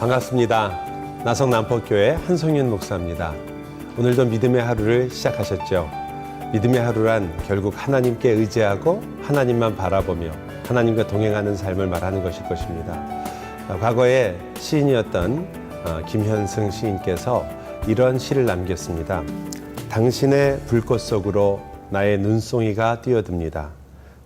반갑습니다. 나성 남포교회 한성윤 목사입니다. 오늘도 믿음의 하루를 시작하셨죠? 믿음의 하루란 결국 하나님께 의지하고 하나님만 바라보며 하나님과 동행하는 삶을 말하는 것일 것입니다. 과거에 시인이었던 김현승 시인께서 이런 시를 남겼습니다. 당신의 불꽃 속으로 나의 눈송이가 뛰어듭니다.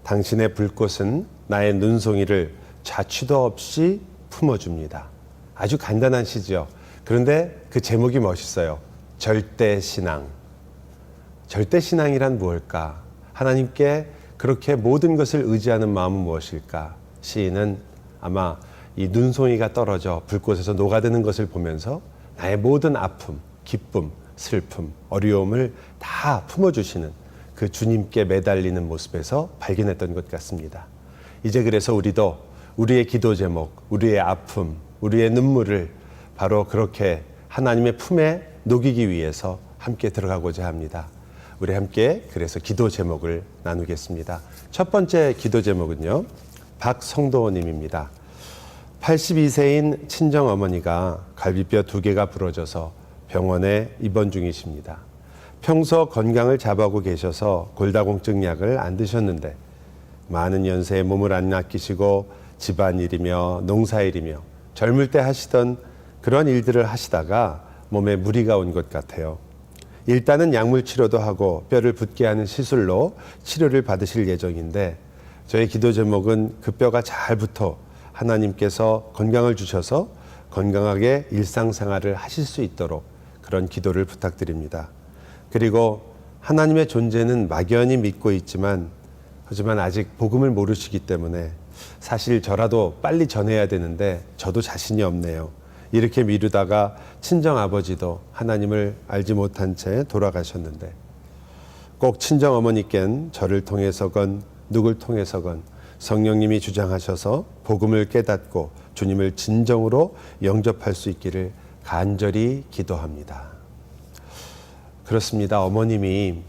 당신의 불꽃은 나의 눈송이를 자취도 없이 품어줍니다. 아주 간단한 시죠. 그런데 그 제목이 멋있어요. 절대신앙. 절대신앙이란 무엇일까? 하나님께 그렇게 모든 것을 의지하는 마음은 무엇일까? 시인은 아마 이 눈송이가 떨어져 불꽃에서 녹아드는 것을 보면서 나의 모든 아픔, 기쁨, 슬픔, 어려움을 다 품어주시는 그 주님께 매달리는 모습에서 발견했던 것 같습니다. 이제 그래서 우리도 우리의 기도 제목, 우리의 아픔, 우리의 눈물을 바로 그렇게 하나님의 품에 녹이기 위해서 함께 들어가고자 합니다. 우리 함께 그래서 기도 제목을 나누겠습니다. 첫 번째 기도 제목은요, 박성도님입니다. 82세인 친정어머니가 갈비뼈 2개가 부러져서 병원에 입원 중이십니다. 평소 건강을 잡아오고 계셔서 골다공증 약을 안 드셨는데 많은 연세에 몸을 안 아끼시고 집안일이며 농사일이며 젊을 때 하시던 그런 일들을 하시다가 몸에 무리가 온 것 같아요. 일단은 약물 치료도 하고 뼈를 붙게 하는 시술로 치료를 받으실 예정인데 저의 기도 제목은 그 뼈가 잘 붙어 하나님께서 건강을 주셔서 건강하게 일상생활을 하실 수 있도록 그런 기도를 부탁드립니다. 그리고 하나님의 존재는 막연히 믿고 있지만 하지만 아직 복음을 모르시기 때문에 사실 저라도 빨리 전해야 되는데 저도 자신이 없네요. 이렇게 미루다가 친정아버지도 하나님을 알지 못한 채 돌아가셨는데 꼭 친정어머니께는 저를 통해서건 누굴 통해서건 성령님이 주장하셔서 복음을 깨닫고 주님을 진정으로 영접할 수 있기를 간절히 기도합니다. 그렇습니다. 어머님이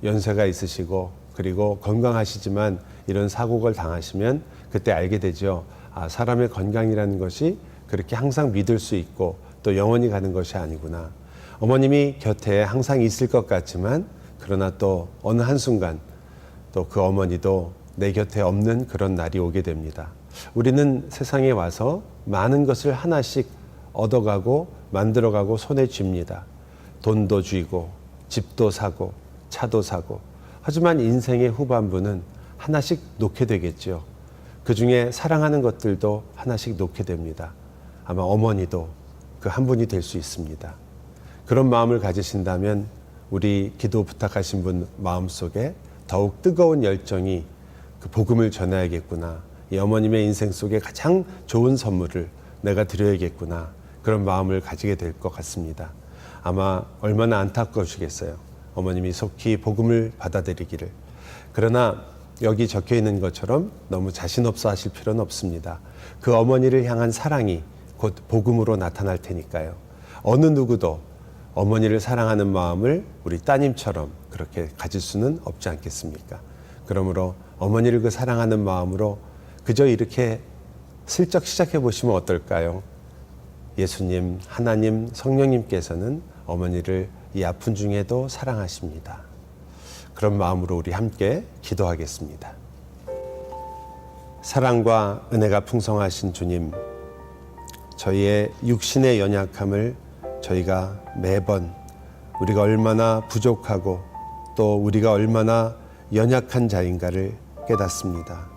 연세가 있으시고 그리고 건강하시지만 이런 사고를 당하시면 그때 알게 되죠. 사람의 건강이라는 것이 그렇게 항상 믿을 수 있고 또 영원히 가는 것이 아니구나. 어머님이 곁에 항상 있을 것 같지만 그러나 또 어느 한순간 또 그 어머니도 내 곁에 없는 그런 날이 오게 됩니다. 우리는 세상에 와서 많은 것을 하나씩 얻어가고 만들어가고 손에 쥡니다. 돈도 쥐고 집도 사고 차도 사고 하지만 인생의 후반부는 하나씩 놓게 되겠죠. 그 중에 사랑하는 것들도 하나씩 놓게 됩니다. 아마 어머니도 그 한 분이 될 수 있습니다. 그런 마음을 가지신다면 우리 기도 부탁하신 분 마음속에 더욱 뜨거운 열정이 그 복음을 전해야겠구나. 이 어머님의 인생 속에 가장 좋은 선물을 내가 드려야겠구나. 그런 마음을 가지게 될 것 같습니다. 아마 얼마나 안타까우시겠어요. 어머님이 속히 복음을 받아들이기를. 그러나 여기 적혀 있는 것처럼 너무 자신 없어 하실 필요는 없습니다. 그 어머니를 향한 사랑이 곧 복음으로 나타날 테니까요. 어느 누구도 어머니를 사랑하는 마음을 우리 따님처럼 그렇게 가질 수는 없지 않겠습니까? 그러므로 어머니를 그 사랑하는 마음으로 그저 이렇게 슬쩍 시작해 보시면 어떨까요? 예수님, 하나님, 성령님께서는 어머니를 이 아픈 중에도 사랑하십니다. 그런 마음으로 우리 함께 기도하겠습니다. 사랑과 은혜가 풍성하신 주님, 저희의 육신의 연약함을 저희가 매번 우리가 얼마나 부족하고 또 우리가 얼마나 연약한 자인가를 깨닫습니다.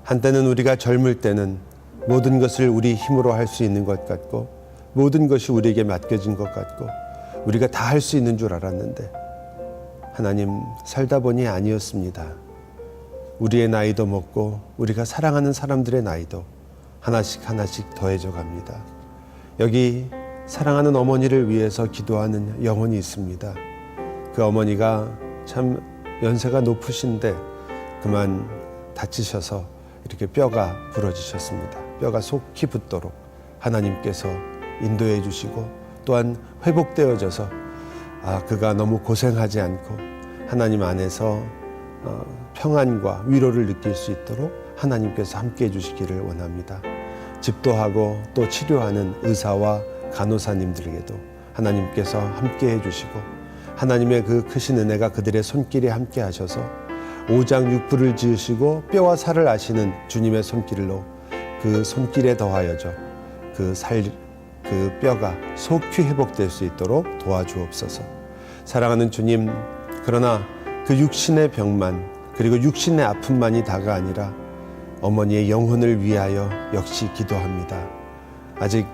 한때는 우리가 젊을 때는 모든 것을 우리 힘으로 할 수 있는 것 같고 모든 것이 우리에게 맡겨진 것 같고 우리가 다 할 수 있는 줄 알았는데 하나님, 살다 보니 아니었습니다. 우리의 나이도 먹고 우리가 사랑하는 사람들의 나이도 하나씩 하나씩 더해져 갑니다. 여기 사랑하는 어머니를 위해서 기도하는 영혼이 있습니다. 그 어머니가 참 연세가 높으신데 그만 다치셔서 이렇게 뼈가 부러지셨습니다. 뼈가 속히 붙도록 하나님께서 인도해 주시고 또한 회복되어져서 그가 너무 고생하지 않고 하나님 안에서 평안과 위로를 느낄 수 있도록 하나님께서 함께해 주시기를 원합니다. 집도하고 또 치료하는 의사와 간호사님들에게도 하나님께서 함께 해주시고 하나님의 그 크신 은혜가 그들의 손길에 함께 하셔서 오장육부를 지으시고 뼈와 살을 아시는 주님의 손길로 그 손길에 더하여져 그 뼈가 속히 회복될 수 있도록 도와주옵소서. 사랑하는 주님, 그러나 그 육신의 병만 그리고 육신의 아픔만이 다가 아니라 어머니의 영혼을 위하여 역시 기도합니다. 아직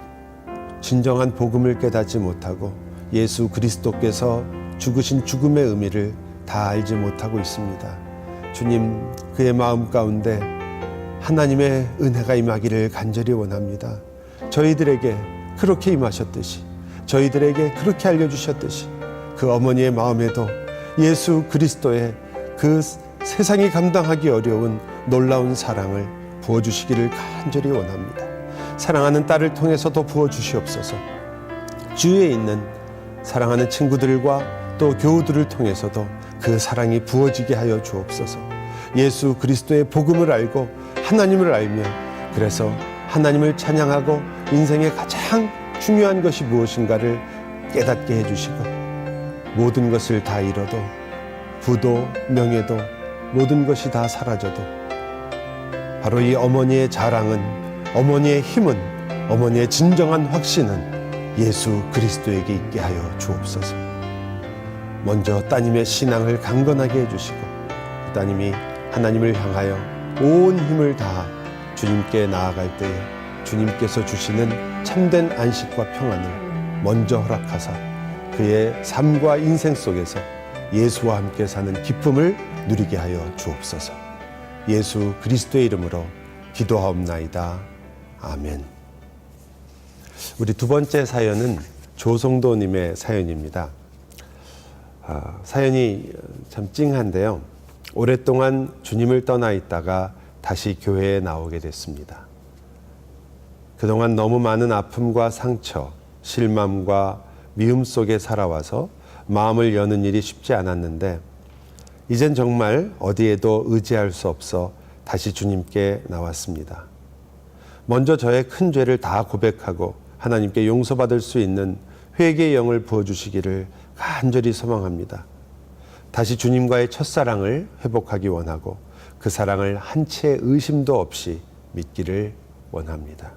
진정한 복음을 깨닫지 못하고 예수 그리스도께서 죽으신 죽음의 의미를 다 알지 못하고 있습니다. 주님, 그의 마음 가운데 하나님의 은혜가 임하기를 간절히 원합니다. 저희들에게 그렇게 임하셨듯이, 저희들에게 그렇게 알려주셨듯이 그 어머니의 마음에도 예수 그리스도의 그 세상이 감당하기 어려운 놀라운 사랑을 부어주시기를 간절히 원합니다. 사랑하는 딸을 통해서도 부어주시옵소서. 주위에 있는 사랑하는 친구들과 또 교우들을 통해서도 그 사랑이 부어지게 하여 주옵소서. 예수 그리스도의 복음을 알고 하나님을 알며 그래서 하나님을 찬양하고 인생의 가장 중요한 것이 무엇인가를 깨닫게 해주시고 모든 것을 다 잃어도 부도 명예도 모든 것이 다 사라져도 바로 이 어머니의 자랑은, 어머니의 힘은, 어머니의 진정한 확신은 예수 그리스도에게 있게 하여 주옵소서. 먼저 따님의 신앙을 강건하게 해주시고 그 따님이 하나님을 향하여 온 힘을 다하 주님께 나아갈 때에 주님께서 주시는 참된 안식과 평안을 먼저 허락하사 그의 삶과 인생 속에서 예수와 함께 사는 기쁨을 누리게 하여 주옵소서. 예수 그리스도의 이름으로 기도하옵나이다. 아멘. 우리 두 번째 사연은 조성도님의 사연입니다. 사연이 참 찡한데요. 오랫동안 주님을 떠나 있다가 다시 교회에 나오게 됐습니다. 그동안 너무 많은 아픔과 상처, 실망과 미움 속에 살아와서 마음을 여는 일이 쉽지 않았는데 이젠 정말 어디에도 의지할 수 없어 다시 주님께 나왔습니다. 먼저 저의 큰 죄를 다 고백하고 하나님께 용서받을 수 있는 회개의 영을 부어주시기를 간절히 소망합니다. 다시 주님과의 첫사랑을 회복하기 원하고 그 사랑을 한 채의 의심도 없이 믿기를 원합니다.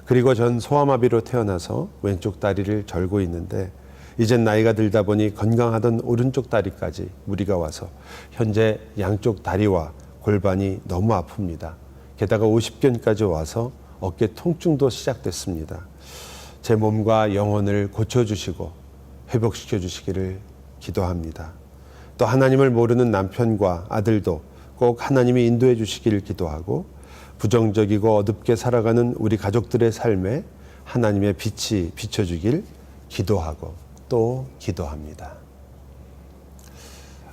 그리고 전 소아마비로 태어나서 왼쪽 다리를 절고 있는데 이젠 나이가 들다 보니 건강하던 오른쪽 다리까지 무리가 와서 현재 양쪽 다리와 골반이 너무 아픕니다. 게다가 50견까지 와서 어깨 통증도 시작됐습니다. 제 몸과 영혼을 고쳐주시고 회복시켜 주시기를 기도합니다. 또 하나님을 모르는 남편과 아들도 꼭 하나님이 인도해 주시기를 기도하고 부정적이고 어둡게 살아가는 우리 가족들의 삶에 하나님의 빛이 비춰주길 기도하고 또 기도합니다.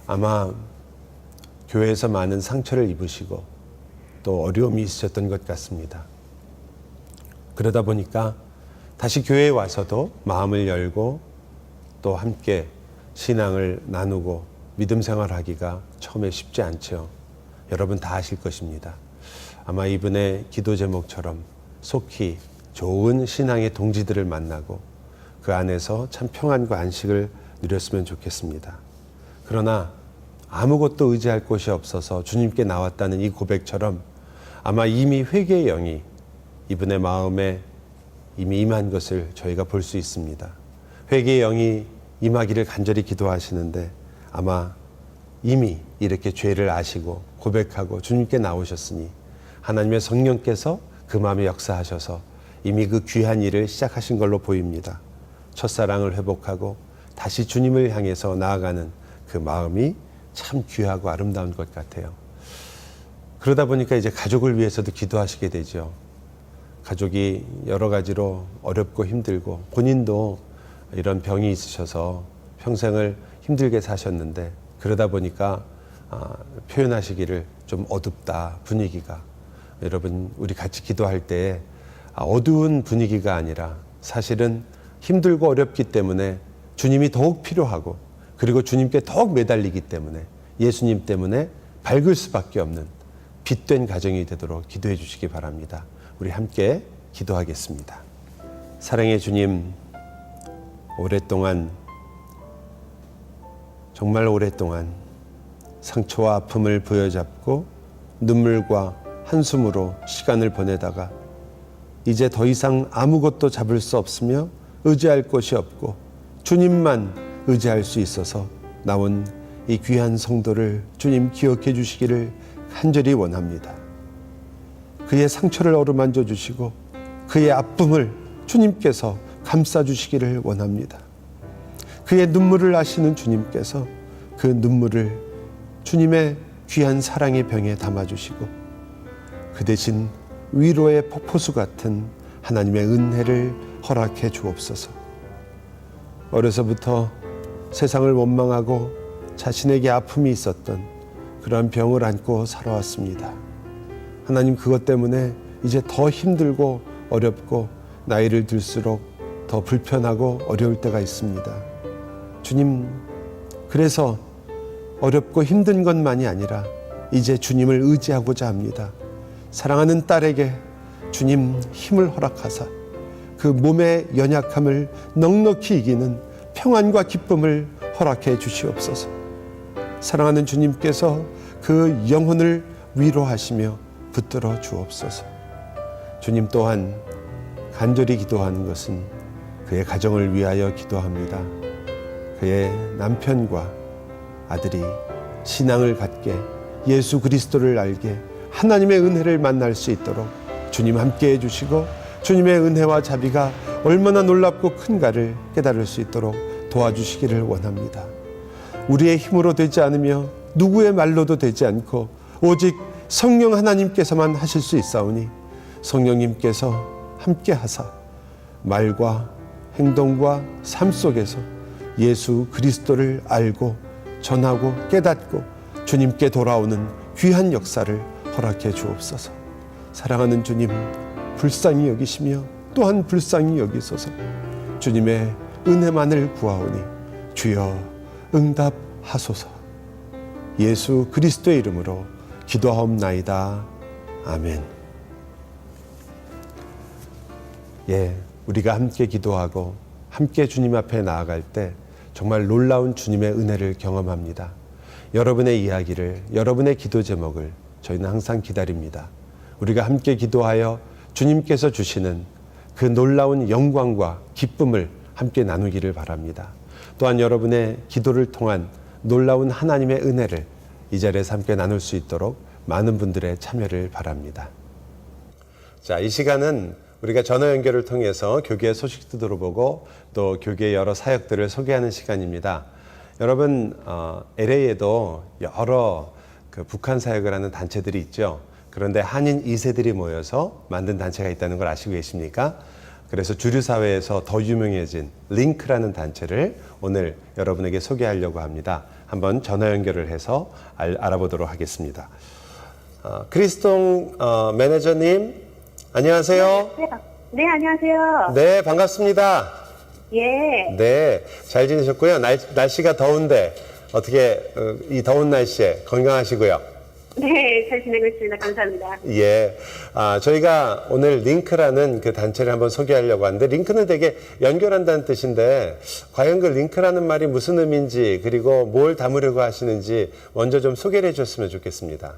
아마 교회에서 많은 상처를 입으시고 또 어려움이 있으셨던 것 같습니다. 그러다 보니까 다시 교회에 와서도 마음을 열고 또 함께 신앙을 나누고 믿음 생활하기가 처음에 쉽지 않죠. 여러분 다 아실 것입니다. 아마 이분의 기도 제목처럼 속히 좋은 신앙의 동지들을 만나고 그 안에서 참 평안과 안식을 누렸으면 좋겠습니다. 그러나 아무것도 의지할 곳이 없어서 주님께 나왔다는 이 고백처럼 아마 이미 회개의 영이 이분의 마음에 이미 임한 것을 저희가 볼 수 있습니다. 회개의 영이 임하기를 간절히 기도하시는데 아마 이미 이렇게 죄를 아시고 고백하고 주님께 나오셨으니 하나님의 성령께서 그 마음에 역사하셔서 이미 그 귀한 일을 시작하신 걸로 보입니다. 첫사랑을 회복하고 다시 주님을 향해서 나아가는 그 마음이 참 귀하고 아름다운 것 같아요. 그러다 보니까 이제 가족을 위해서도 기도하시게 되죠. 가족이 여러 가지로 어렵고 힘들고 본인도 이런 병이 있으셔서 평생을 힘들게 사셨는데 그러다 보니까 표현하시기를 좀 어둡다 분위기가. 여러분 우리 같이 기도할 때 어두운 분위기가 아니라 사실은 힘들고 어렵기 때문에 주님이 더욱 필요하고 그리고 주님께 더욱 매달리기 때문에 예수님 때문에 밝을 수밖에 없는 빛된 가정이 되도록 기도해 주시기 바랍니다. 우리 함께 기도하겠습니다. 사랑의 주님, 오랫동안, 정말 오랫동안 상처와 아픔을 부여잡고 눈물과 한숨으로 시간을 보내다가 이제 더 이상 아무것도 잡을 수 없으며 의지할 곳이 없고 주님만 의지할 수 있어서 나온 이 귀한 성도를 주님 기억해 주시기를 간절히 원합니다. 그의 상처를 어루만져 주시고 그의 아픔을 주님께서 감싸 주시기를 원합니다. 그의 눈물을 아시는 주님께서 그 눈물을 주님의 귀한 사랑의 병에 담아주시고 그 대신 위로의 폭포수 같은 하나님의 은혜를 허락해 주옵소서. 어려서부터 세상을 원망하고 자신에게 아픔이 있었던 그러한 병을 안고 살아왔습니다. 하나님, 그것 때문에 이제 더 힘들고 어렵고 나이를 들수록 더 불편하고 어려울 때가 있습니다. 주님, 그래서 어렵고 힘든 것만이 아니라 이제 주님을 의지하고자 합니다. 사랑하는 딸에게 주님 힘을 허락하사 그 몸의 연약함을 넉넉히 이기는 평안과 기쁨을 허락해 주시옵소서. 사랑하는 주님께서 그 영혼을 위로하시며 붙들어 주옵소서. 주님, 또한 간절히 기도하는 것은 그의 가정을 위하여 기도합니다. 그의 남편과 아들이 신앙을 갖게, 예수 그리스도를 알게, 하나님의 은혜를 만날 수 있도록 주님 함께해 주시고 주님의 은혜와 자비가 얼마나 놀랍고 큰가를 깨달을 수 있도록 도와주시기를 원합니다. 우리의 힘으로 되지 않으며 누구의 말로도 되지 않고 오직 성령 하나님께서만 하실 수 있사오니 성령님께서 함께 하사 말과 행동과 삶 속에서 예수 그리스도를 알고 전하고 깨닫고 주님께 돌아오는 귀한 역사를 허락해 주옵소서. 사랑하는 주님, 불쌍히 여기시며 또한 불쌍히 여기소서. 주님의 은혜만을 구하오니 주여 응답하소서. 예수 그리스도의 이름으로 기도하옵나이다. 아멘. 우리가 함께 기도하고 함께 주님 앞에 나아갈 때 정말 놀라운 주님의 은혜를 경험합니다. 여러분의 이야기를, 여러분의 기도 제목을 저희는 항상 기다립니다. 우리가 함께 기도하여 주님께서 주시는 그 놀라운 영광과 기쁨을 함께 나누기를 바랍니다. 또한 여러분의 기도를 통한 놀라운 하나님의 은혜를 이 자리에서 함께 나눌 수 있도록 많은 분들의 참여를 바랍니다. 자, 이 시간은 우리가 전화 연결을 통해서 교계의 소식도 들어보고 또 교계의 여러 사역들을 소개하는 시간입니다. 여러분, LA에도 여러 북한 사역을 하는 단체들이 있죠. 그런데 한인 2세들이 모여서 만든 단체가 있다는 걸 아시고 계십니까? 그래서 주류사회에서 더 유명해진 링크라는 단체를 오늘 여러분에게 소개하려고 합니다. 한번 전화 연결을 해서 알아보도록 하겠습니다. 크리스동 매니저님, 안녕하세요. 네, 안녕하세요. 네, 반갑습니다. 예. 네, 잘 지내셨고요. 날씨가 더운데 어떻게 이 더운 날씨에 건강하시고요. 네, 잘 지내고 있습니다. 감사합니다. 예. 저희가 오늘 링크라는 그 단체를 한번 소개하려고 하는데, 링크는 되게 연결한다는 뜻인데, 과연 그 링크라는 말이 무슨 의미인지, 그리고 뭘 담으려고 하시는지 먼저 좀 소개를 해줬으면 좋겠습니다.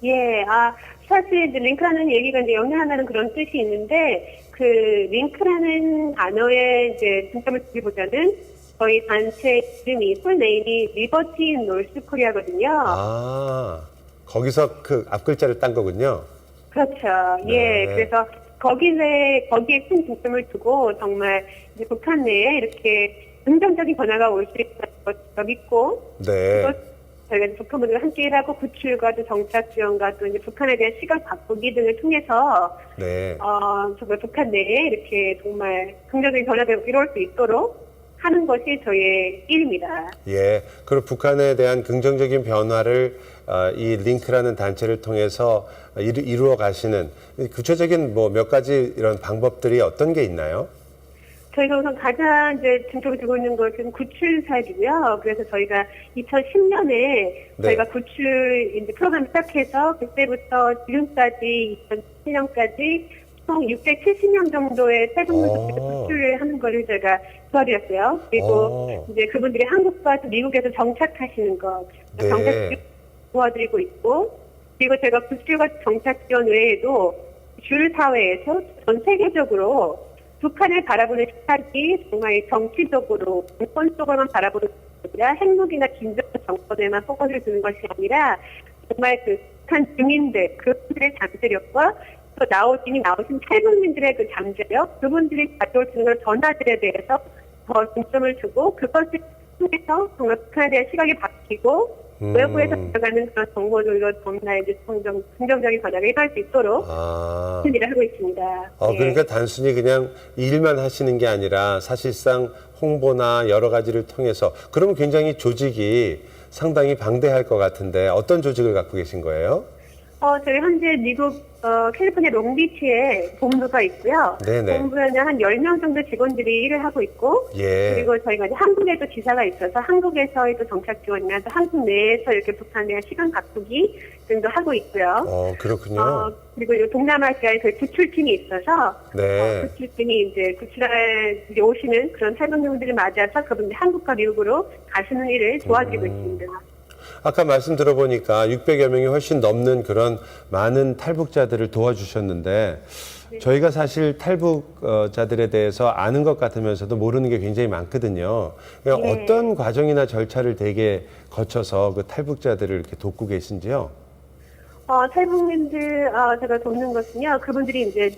예, 사실 이제 링크라는 얘기가 이제 영향하는 그런 뜻이 있는데, 그 링크라는 단어에 이제 중점을 두기보다는 저희 단체 이름이 풀네임이 리버티 노스 코리아거든요. 거기서 그 앞글자를 딴 거군요. 그렇죠. 네. 예, 그래서 거기에 큰 중점을 두고 정말 이제 북한 내에 이렇게 긍정적인 변화가 올 수 있다는 걸 믿고, 네. 저희가 북한분들과 함께 일하고 구출과 또 정착 지원과 또 이제 북한에 대한 시각 바꾸기 등을 통해서 네. 정말 북한 내에 이렇게 정말 긍정적인 변화가 이루어질 수 있도록 하는 것이 저희의 일입니다. 예. 그리고 북한에 대한 긍정적인 변화를 이 링크라는 단체를 통해서 이루어 가시는 구체적인 뭐 몇 가지 이런 방법들이 어떤 게 있나요? 저희가 우선 가장 이제 중점을 두고 있는 것은 구출 사역이고요. 그래서 저희가 2010년에 저희가 구출 이제 프로그램을 시작해서 그때부터 지금까지 2007년까지 총 670명 정도의 탈북민들을 구출을 하는 거를 제가 도와드렸어요. 그리고 이제 그분들이 한국과 미국에서 정착하시는 것, 네. 정착 도와드리고 있고, 그리고 제가 구출과 정착 지원 외에도 줄 사회에서 전 세계적으로 북한을 바라보는 시각이 정말 정치적으로 정권적으로만 바라보는 것이 아니라 핵무기나 긴장 정권에만 포커스를 두는 것이 아니라 정말 그 북한 주민들, 그분들의 잠재력과 또 나오신 탈북민들의 그 잠재력, 그분들이 가져올 수 있는 걸 전화들에 대해서 더 중점을 두고 그것을 통해서 정말 북한에 대한 시각이 바뀌고 외부에서 들어가는 그런 정보들로 너무나 이제 긍정적인 변화가 일어날 수 있도록 일을 하고 있습니다. 네. 그러니까 단순히 그냥 일만 하시는 게 아니라 사실상 홍보나 여러 가지를 통해서 그러면 굉장히 조직이 상당히 방대할 것 같은데 어떤 조직을 갖고 계신 거예요? 저희 현재 미국 캘리포니아 롱비치에 본부가 있고요. 네네. 본부에는 한 10명 정도 직원들이 일을 하고 있고, 예. 그리고 저희가 이제 한국에도 지사가 있어서 한국에서의 또 정착 지원이나 또 한국 내에서 이렇게 북한에 시간 바꾸기 등도 하고 있고요. 그렇군요. 그리고 이 동남아시아에 그 구출팀이 있어서, 네. 구출팀이 이제 구출에 이제 오시는 그런 탈북민들을 맞아서 그분들 한국과 미국으로 가시는 일을 도와드리고 있습니다. 아까 말씀 들어보니까 600여 명이 훨씬 넘는 그런 많은 탈북자들을 도와주셨는데 저희가 사실 탈북자들에 대해서 아는 것 같으면서도 모르는 게 굉장히 많거든요. 그러니까 네. 어떤 과정이나 절차를 되게 거쳐서 그 탈북자들을 이렇게 돕고 계신지요? 탈북민들 제가 돕는 것은요. 그분들이 이제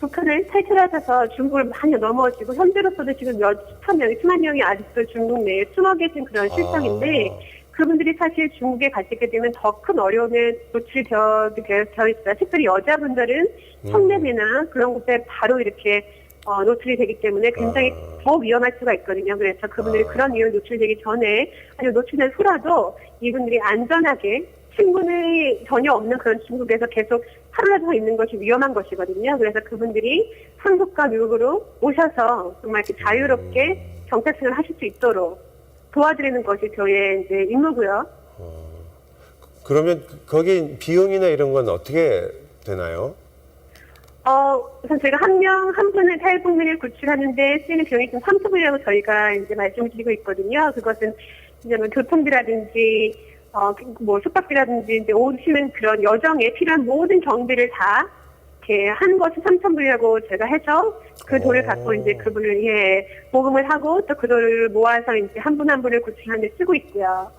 북한을 탈출하셔서 중국을 많이 넘어지고 현재로서도 지금 수만 명이 아직도 중국 내에 숨어 계신 그런 실정인데 그분들이 사실 중국에 가시게 되면 더 큰 어려움에 노출되어 있어요. 특별히 여자분들은 성매매나 그런 곳에 바로 이렇게 노출이 되기 때문에 굉장히 더 위험할 수가 있거든요. 그래서 그분들이 그런 이유에 노출되기 전에 아니면 노출된 후라도 이분들이 안전하게 친분이 전혀 없는 그런 중국에서 계속 하루라도 더 있는 것이 위험한 것이거든요. 그래서 그분들이 한국과 미국으로 오셔서 정말 이렇게 자유롭게 정착생활을 하실 수 있도록 도와드리는 것이 저의 이제 임무고요. 그러면 거기 비용이나 이런 건 어떻게 되나요? 우선 저희가 한 분의 탈북민을 구출하는데 쓰이는 비용이 좀 3,000불이라고 저희가 이제 말씀을 드리고 있거든요. 그것은 이제 뭐 교통비라든지, 숙박비라든지, 이제 오시는 그런 여정에 필요한 모든 경비를 다 이렇게 한 것이 3,000불이라고 제가 해서 그 돈을 갖고 이제 그분을 모금을 하고 또 그 돈을 모아서 이제 한 분 한 분을 구출하는 데 쓰고 있고요.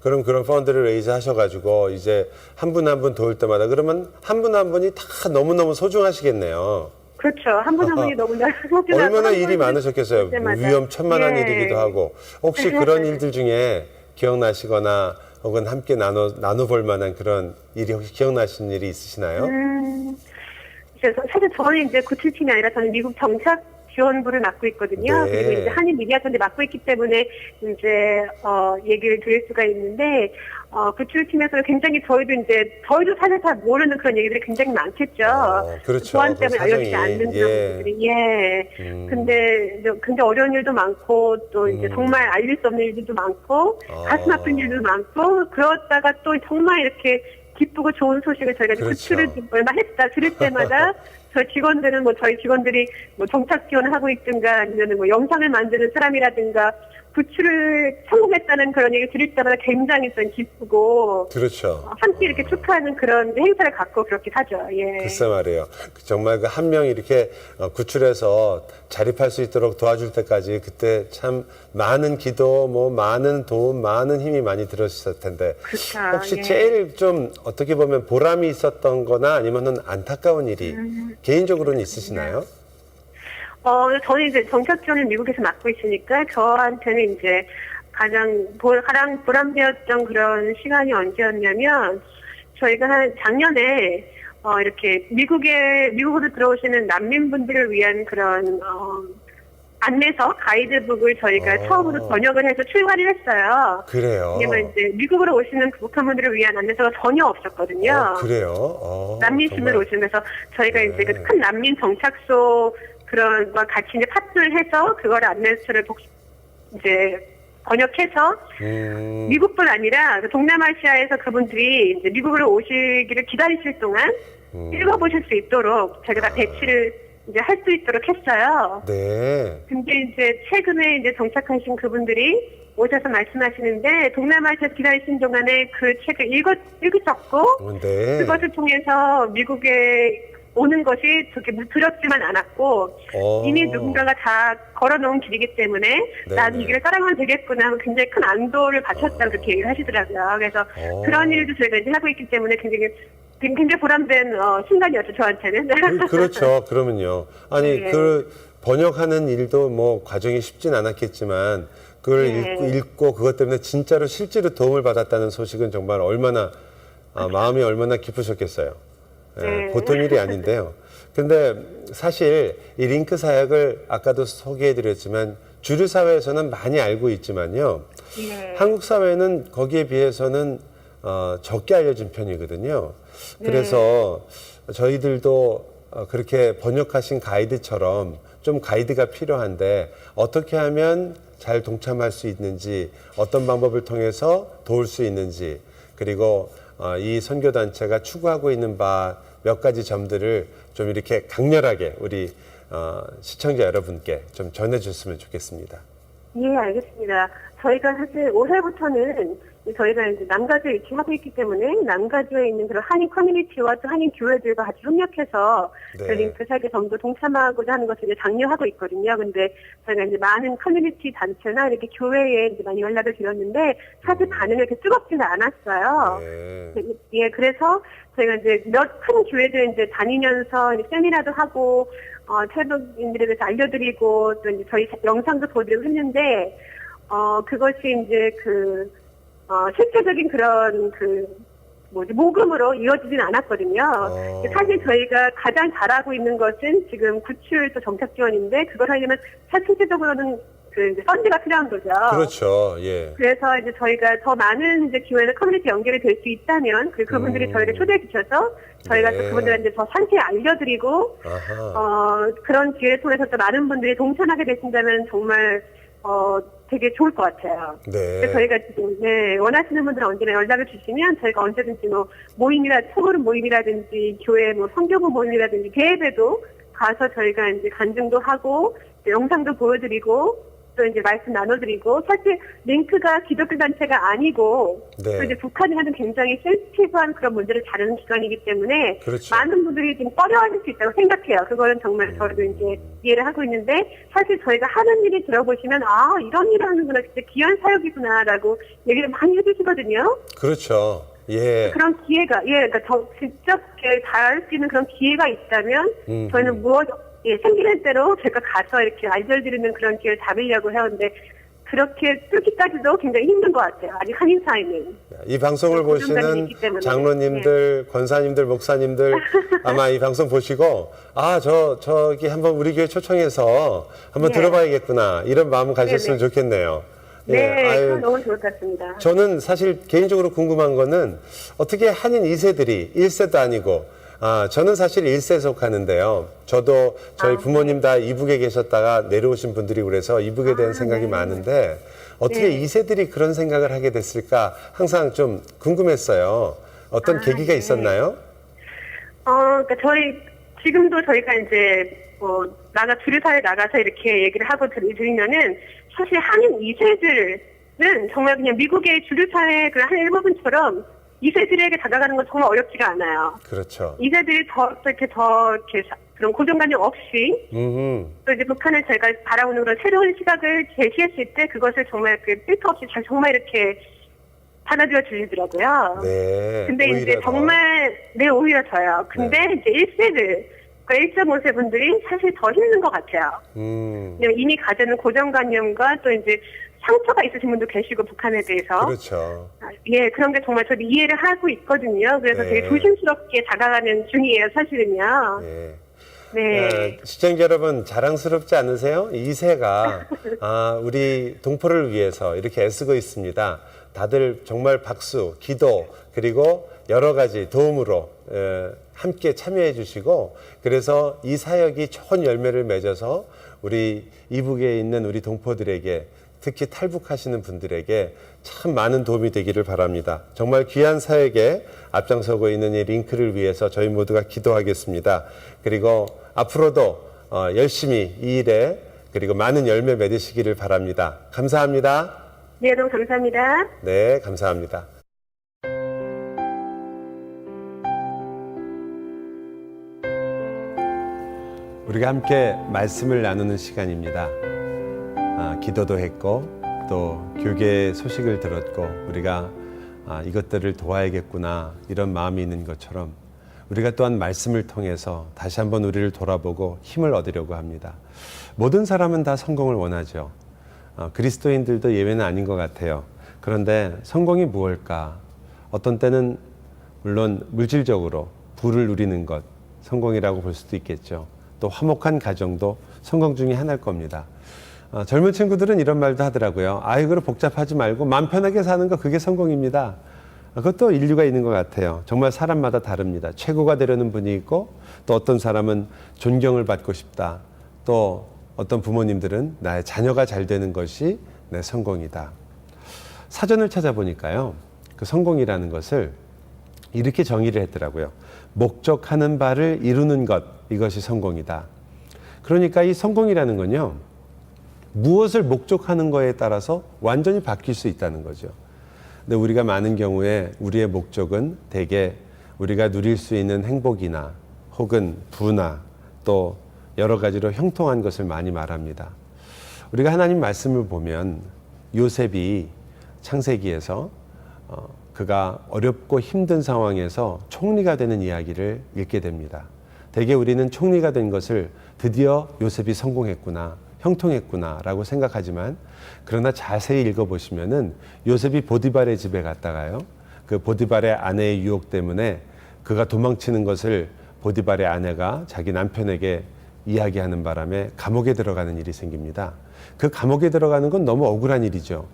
그럼 그런 펀드를 레이즈 하셔가지고 이제 한 분 한 분 도울 때마다 그러면 한 분 한 분이 다 너무너무 소중하시겠네요. 그렇죠. 한 분 한 분이 너무나 소중하고 얼마나 일이 많으셨겠어요. 위험천만한 일이기도 하고. 혹시 그런 일들 중에 기억나시거나 혹은 함께 나눠볼 만한 그런 일이 혹시 기억나시는 일이 있으시나요? 사실 저는 이제 구출팀이 아니라 저는 미국 정착 지원부를 맡고 있거든요. 네. 그리고 이제 한인 미디어전에 맡고 있기 때문에 이제 얘기를 드릴 수가 있는데 구출팀에서는 굉장히 저희도 사실 다 모르는 그런 얘기들이 굉장히 많겠죠. 그렇죠. 보안 때문에 알려지지 않는 그런 분들이 근데 굉장히 어려운 일도 많고 또 이제 정말 알릴 수 없는 일들도 많고 가슴 아픈 일도 많고 그러다가 또 정말 이렇게 기쁘고 좋은 소식을 저희가 그렇죠. 구출을 얼마 했다 들을 때마다 저희 직원들이 정착 지원을 하고 있든가 아니면 영상을 만드는 사람이라든가 구출을 성공했다는 그런 얘기를 들을 때마다 굉장히 좀 기쁘고 그렇죠. 함께 이렇게 축하하는 그런 행사를 갖고 그렇게 하죠. 예. 글쎄 말이에요. 정말 그 한 명이 이렇게 구출해서 자립할 수 있도록 도와줄 때까지 그때 참 많은 기도, 많은 도움, 많은 힘이 많이 들었을 텐데 그렇죠. 혹시 제일 좀 어떻게 보면 보람이 있었던 거나 아니면은 안타까운 일이 개인적으로는 있으시나요? 저는 이제 정착 지원을 미국에서 맡고 있으니까 저한테는 이제 가장 보람되었던 그런 시간이 언제였냐면 저희가 작년에 이렇게 미국으로 들어오시는 난민분들을 위한 그런 안내서 가이드북을 저희가 처음으로 번역을 해서 출간을 했어요. 그래요. 왜냐면 이제 미국으로 오시는 북한분들을 위한 안내서가 전혀 없었거든요. 그래요. 난민심을 오시면서 저희가 이제 그 큰 난민 정착소 그런 거 같이 이제 파트를 해서 그걸 안내서를 이제 번역해서 미국뿐 아니라 동남아시아에서 그분들이 이제 미국으로 오시기를 기다리실 동안 읽어보실 수 있도록 저희가 다 배치를 이제 할 수 있도록 했어요. 네. 근데 이제 최근에 이제 정착하신 그분들이 오셔서 말씀하시는데 동남아시아 기다리신 동안에 그 책을 읽으셨고 네. 그것을 통해서 미국에 오는 것이 그렇게 두렵지만 않았고 이미 누군가가 다 걸어놓은 길이기 때문에 네네. 나도 이 길을 따라가면 되겠구나 하고 굉장히 큰 안도를 받쳤다고 그렇게 얘기를 하시더라고요. 그래서 그런 일도 저희가 이제 하고 있기 때문에 굉장히 보람된 순간이었죠, 저한테는. 그렇죠. 그러면요. 아니, 네. 그 번역하는 일도 뭐 과정이 쉽진 않았겠지만 그걸 네. 읽고 그것 때문에 진짜로 실제로 도움을 받았다는 소식은 정말 얼마나 마음이 얼마나 기쁘셨겠어요. 예, 네. 보통 일이 아닌데요. 근데 사실 이 링크 사역을 아까도 소개해드렸지만 주류 사회에서는 많이 알고 있지만요. 네. 한국 사회는 거기에 비해서는 적게 알려진 편이거든요. 그래서 저희들도 그렇게 번역하신 가이드처럼 좀 가이드가 필요한데 어떻게 하면 잘 동참할 수 있는지, 어떤 방법을 통해서 도울 수 있는지, 그리고 이 선교단체가 추구하고 있는 바 몇 가지 점들을 좀 이렇게 강렬하게 우리 시청자 여러분께 좀 전해줬으면 좋겠습니다. 예, 알겠습니다. 저희가 사실 올해부터는 저희가 이제 남가주에 이렇게 하고 있기 때문에 남가주에 있는 그런 한인 커뮤니티와 또 한인 교회들과 같이 협력해서 네. 그 링크 사역에 좀더 동참하고자 하는 것을 이제 장려하고 있거든요. 근데 저희가 이제 많은 커뮤니티 단체나 이렇게 교회에 이제 많이 연락을 드렸는데 사실 반응이 이렇게 뜨겁지는 않았어요. 네. 예, 그래서 저희가 이제 몇 큰 교회들 이제 다니면서 이제 세미나도 하고 태국인들에 대해서 알려드리고 또 이제 저희 영상도 보여드리고 했는데 그것이 이제 실제적인 그런 모금으로 이어지진 않았거든요. 사실 저희가 가장 잘하고 있는 것은 지금 구출 또 정착 지원인데 그걸 하려면 실질적으로는 이제 펀드가 필요한 거죠. 그렇죠. 예. 그래서 이제 저희가 더 많은 이제 기회나 커뮤니티 연결이 될 수 있다면 그분들이 저희를 초대해 주셔서 저희가 네. 또 그분들한테 더 상세히 알려드리고 그런 기회를 통해서 또 많은 분들이 동참하게 되신다면 정말 되게 좋을 것 같아요. 네. 그래서 저희가 지금 원하시는 분들은 언제나 연락을 주시면 저희가 언제든지 소그룹 모임이라든지 교회 선교부 모임이라든지 대회도 가서 저희가 이제 간증도 하고 영상도 보여드리고 또 이제 말씀 나눠드리고 사실 링크가 기독교 단체가 아니고 네. 또 이제 북한이 하는 굉장히 센시티브한 그런 문제를 다루는 기관이기 때문에 그렇죠. 많은 분들이 지금 꺼려하실 수 있다고 생각해요. 그거는 정말 저도 이제 이해를 하고 있는데 사실 저희가 하는 일이 들어보시면 이런 일을 하는구나 진짜 귀한 사역이구나라고 얘기를 많이 해주시거든요. 그렇죠. 예. 그런 기회가 그러니까 직접 다할 수 있는 그런 기회가 있다면 저희는 생기는 대로 제가 가서 이렇게 알려드리는 그런 기회를 잡으려고 해왔는데 그렇게 뚫기까지도 굉장히 힘든 것 같아요. 아직 한인 사회는. 이 방송을 보시는 장로님들, 권사님들, 목사님들 아마 이 방송 보시고 저기 한번 우리 교회 초청해서 한번 들어봐야겠구나 이런 마음 가졌으면 좋겠네요. 네, 그건 너무 좋을 것 같습니다. 저는 사실 개인적으로 궁금한 거는 어떻게 한인 2세들이 1세도 아니고 저는 사실 1세에 속하는데요. 저도 저희 부모님 다 이북에 계셨다가 내려오신 분들이 그래서 이북에 대한 생각이 많은데 어떻게 2세들이 그런 생각을 하게 됐을까 항상 좀 궁금했어요. 어떤 계기가 있었나요? 그러니까 지금도 저희가 이제 주류사회 나가서 이렇게 얘기를 하고 드리면은 사실 한인 2세들은 정말 그냥 미국의 주류사회 그 한 일부분처럼 2세들에게 다가가는 건 정말 어렵지가 않아요. 그렇죠. 2세들이 이렇게 그런 고정관념 없이 또 이제 북한을 저희가 바라보는 그런 새로운 시각을 제시했을 때 그것을 정말 필터 없이 정말 이렇게 받아들여 주시더라고요. 네. 근데 이제 정말 오히려 저요. 근데 이제 1세들, 그러니까 1.5세 분들이 사실 더 힘든 것 같아요. 이미 가지는 고정관념과 또 이제 상처가 있으신 분도 계시고 북한에 대해서. 그렇죠. 그런 게 정말 저도 이해를 하고 있거든요. 그래서 되게 조심스럽게 다가가는 중이에요, 사실은요. 네. 시청자 여러분 자랑스럽지 않으세요? 2세가 우리 동포를 위해서 이렇게 애쓰고 있습니다. 다들 정말 박수, 기도 그리고 여러 가지 도움으로 함께 참여해 주시고 그래서 이 사역이 좋은 열매를 맺어서 우리 이북에 있는 우리 동포들에게 특히 탈북하시는 분들에게 참 많은 도움이 되기를 바랍니다. 정말 귀한 사역에 앞장서고 있는 이 링크를 위해서 저희 모두가 기도하겠습니다. 그리고 앞으로도 열심히 이 일에 그리고 많은 열매 맺으시기를 바랍니다. 감사합니다. 네, 여러분 감사합니다. 네, 감사합니다. 우리가 함께 말씀을 나누는 시간입니다. 기도도 했고 또 교계 소식을 들었고 우리가 이것들을 도와야겠구나 이런 마음이 있는 것처럼 우리가 또한 말씀을 통해서 다시 한번 우리를 돌아보고 힘을 얻으려고 합니다. 모든 사람은 다 성공을 원하죠. 그리스도인들도 예외는 아닌 것 같아요. 그런데 성공이 무엇일까? 어떤 때는 물론 물질적으로 부를 누리는 것 성공이라고 볼 수도 있겠죠. 또 화목한 가정도 성공 중에 하나일 겁니다. 젊은 친구들은 이런 말도 하더라고요. 이거를 복잡하지 말고 마음 편하게 사는 거 그게 성공입니다. 그것도 인류가 있는 것 같아요. 정말 사람마다 다릅니다. 최고가 되려는 분이 있고 또 어떤 사람은 존경을 받고 싶다. 또 어떤 부모님들은 나의 자녀가 잘 되는 것이 내 성공이다. 사전을 찾아보니까요. 그 성공이라는 것을 이렇게 정의를 했더라고요. 목적하는 바를 이루는 것, 이것이 성공이다. 그러니까 이 성공이라는 건요. 무엇을 목적하는 거에 따라서 완전히 바뀔 수 있다는 거죠. 근데 우리가 많은 경우에 우리의 목적은 대개 우리가 누릴 수 있는 행복이나 혹은 부나 또 여러 가지로 형통한 것을 많이 말합니다. 우리가 하나님 말씀을 보면 요셉이 창세기에서 그가 어렵고 힘든 상황에서 총리가 되는 이야기를 읽게 됩니다. 대개 우리는 총리가 된 것을 드디어 요셉이 성공했구나, 형통했구나 라고 생각하지만 그러나 자세히 읽어보시면은 요셉이 보디발의 집에 갔다가요. 그 보디발의 아내의 유혹 때문에 그가 도망치는 것을 보디발의 아내가 자기 남편에게 이야기하는 바람에 감옥에 들어가는 일이 생깁니다. 그 감옥에 들어가는 건 너무 억울한 일이죠.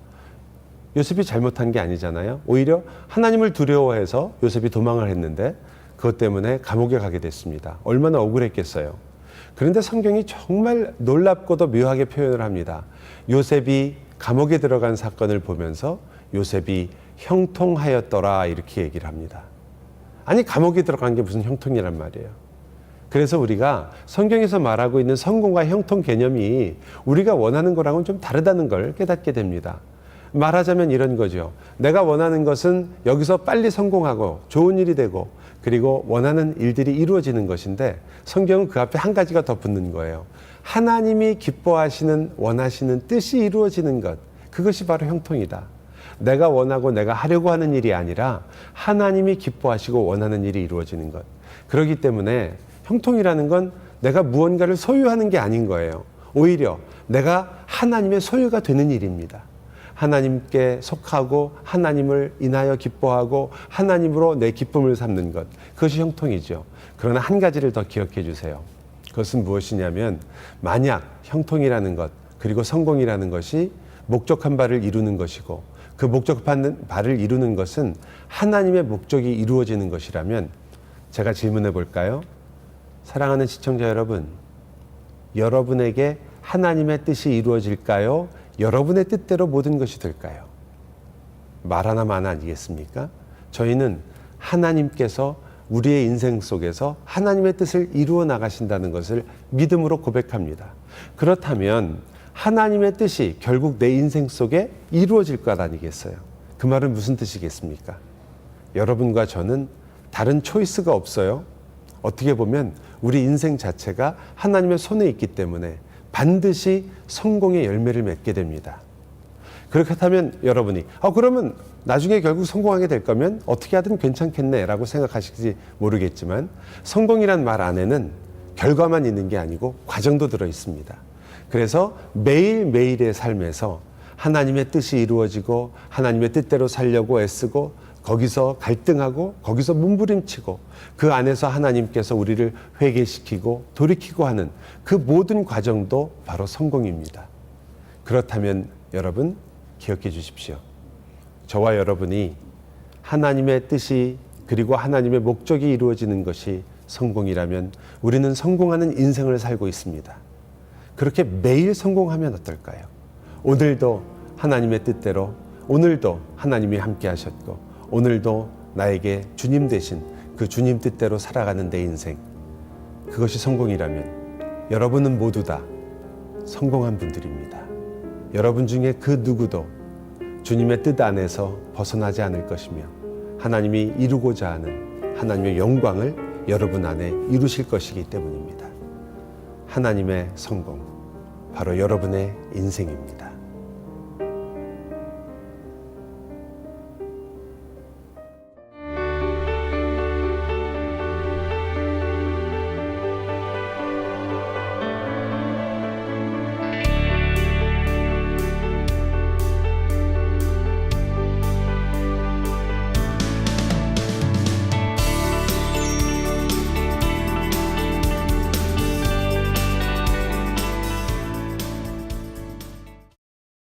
요셉이 잘못한 게 아니잖아요. 오히려 하나님을 두려워해서 요셉이 도망을 했는데 그것 때문에 감옥에 가게 됐습니다. 얼마나 억울했겠어요. 그런데 성경이 정말 놀랍고도 묘하게 표현을 합니다. 요셉이 감옥에 들어간 사건을 보면서 요셉이 형통하였더라 이렇게 얘기를 합니다. 아니 감옥에 들어간 게 무슨 형통이란 말이에요. 그래서 우리가 성경에서 말하고 있는 성공과 형통 개념이 우리가 원하는 거랑은 좀 다르다는 걸 깨닫게 됩니다. 말하자면 이런 거죠. 내가 원하는 것은 여기서 빨리 성공하고 좋은 일이 되고 그리고 원하는 일들이 이루어지는 것인데 성경은 그 앞에 한 가지가 더 붙는 거예요. 하나님이 기뻐하시는 원하시는 뜻이 이루어지는 것. 그것이 바로 형통이다. 내가 원하고 내가 하려고 하는 일이 아니라 하나님이 기뻐하시고 원하는 일이 이루어지는 것. 그렇기 때문에 형통이라는 건 내가 무언가를 소유하는 게 아닌 거예요. 오히려 내가 하나님의 소유가 되는 일입니다. 하나님께 속하고 하나님을 인하여 기뻐하고 하나님으로 내 기쁨을 삼는 것. 그것이 형통이죠. 그러나 한 가지를 더 기억해 주세요. 그것은 무엇이냐면 만약 형통이라는 것 그리고 성공이라는 것이 목적한 바를 이루는 것이고 그 목적한 바를 이루는 것은 하나님의 목적이 이루어지는 것이라면 제가 질문해 볼까요? 사랑하는 시청자 여러분, 여러분에게 하나님의 뜻이 이루어질까요? 여러분의 뜻대로 모든 것이 될까요? 말 하나만 아니겠습니까? 저희는 하나님께서 우리의 인생 속에서 하나님의 뜻을 이루어 나가신다는 것을 믿음으로 고백합니다. 그렇다면 하나님의 뜻이 결국 내 인생 속에 이루어질 것 아니겠어요? 그 말은 무슨 뜻이겠습니까? 여러분과 저는 다른 초이스가 없어요. 어떻게 보면 우리 인생 자체가 하나님의 손에 있기 때문에 반드시 성공의 열매를 맺게 됩니다. 그렇다면 여러분이 그러면 나중에 결국 성공하게 될 거면 어떻게 하든 괜찮겠네 라고 생각하실지 모르겠지만 성공이란 말 안에는 결과만 있는 게 아니고 과정도 들어 있습니다. 그래서 매일매일의 삶에서 하나님의 뜻이 이루어지고 하나님의 뜻대로 살려고 애쓰고 거기서 갈등하고 거기서 몸부림치고 그 안에서 하나님께서 우리를 회개시키고 돌이키고 하는 그 모든 과정도 바로 성공입니다. 그렇다면 여러분 기억해 주십시오. 저와 여러분이 하나님의 뜻이 그리고 하나님의 목적이 이루어지는 것이 성공이라면 우리는 성공하는 인생을 살고 있습니다. 그렇게 매일 성공하면 어떨까요? 오늘도 하나님의 뜻대로 오늘도 하나님이 함께 하셨고 오늘도 나에게 주님 대신 그 주님 뜻대로 살아가는 내 인생, 그것이 성공이라면 여러분은 모두 다 성공한 분들입니다. 여러분 중에 그 누구도 주님의 뜻 안에서 벗어나지 않을 것이며 하나님이 이루고자 하는 하나님의 영광을 여러분 안에 이루실 것이기 때문입니다. 하나님의 성공, 바로 여러분의 인생입니다.